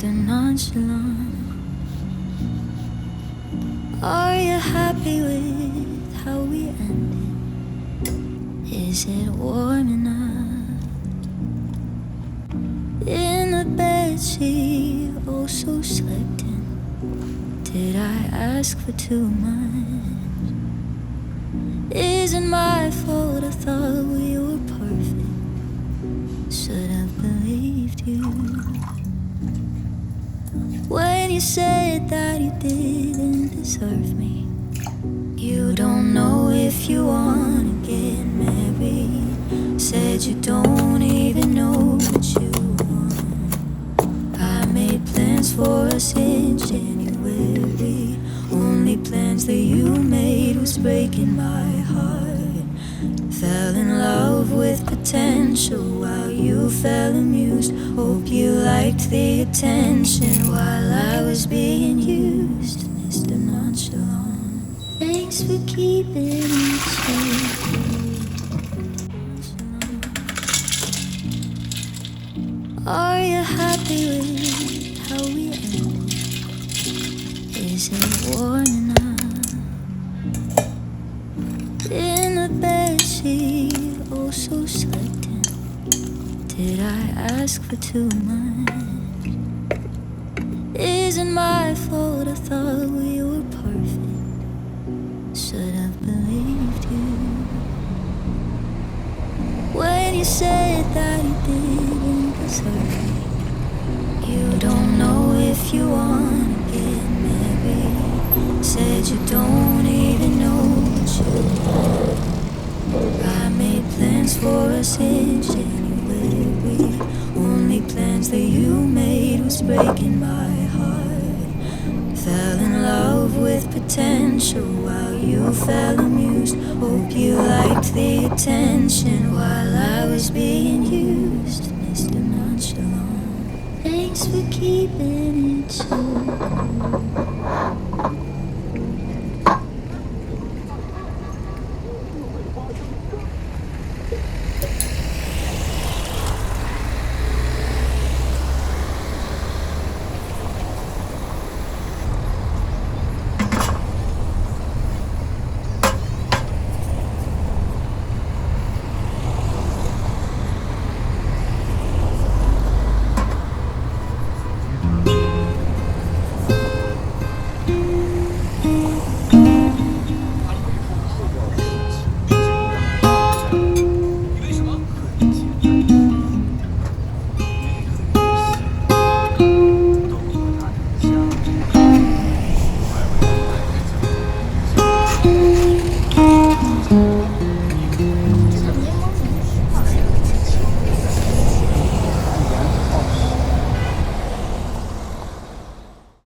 Mr. Nonchalant. Are you happy with how we ended? Is it warm enough? In the bedsheet, oh so slept in. Did I ask for too much? Is it my fault I thought we were perfect? Should have believed you when you said that you didn't deserve me. You don't know if you wanna get married. Said you don't even know what you want. I made plans for us in January. Only plans that you made was breaking my heart. Fell in love with potential while you fell amused. Hope you liked the attention while I was being used. Mr. Nonchalant, thanks for keeping it so. Are you happy with how we ended? Is it warm enough? In the bedsheet, oh so slept in. Did I ask for too much? Isn't my fault I thought we were perfect. Should have believed you when you said that you didn't deserve me. You don't know if you wanna get married. Said you don't even know what you want. I made plans for us in January. Only plans that you made was breaking my heart. Fell in love with potential while you fell amused. Hope you liked the attention while I was being used. Mr. Nonchalant, thanks for keeping it so.